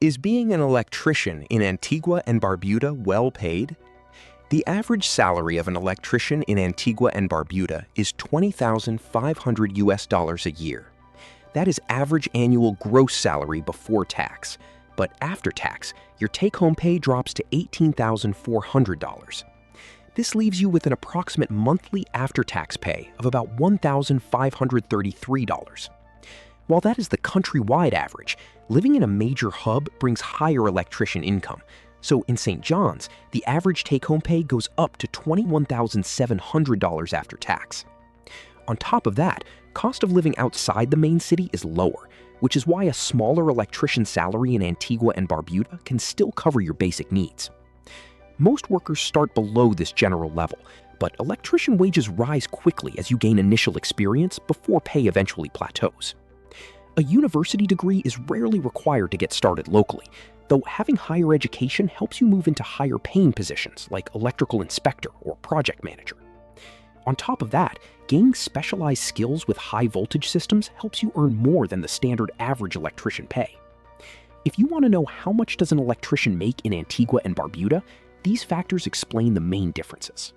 Is being an electrician in Antigua and Barbuda well paid? The average salary of an electrician in Antigua and Barbuda is $20,500 a year. That is average annual gross salary before tax, but after tax, your take-home pay drops to $18,400. This leaves you with an approximate monthly after-tax pay of about $1,533. While that is the countrywide average, living in a major hub brings higher electrician income. So in St. John's, the average take-home pay goes up to $21,700 after tax. On top of that, cost of living outside the main city is lower, which is why a smaller electrician salary in Antigua and Barbuda can still cover your basic needs. Most workers start below this general level, but electrician wages rise quickly as you gain initial experience before pay eventually plateaus. A university degree is rarely required to get started locally, though having higher education helps you move into higher paying positions like electrical inspector or project manager. On top of that, gaining specialized skills with high voltage systems helps you earn more than the standard average electrician pay. If you want to know how much does an electrician make in Antigua and Barbuda, these factors explain the main differences.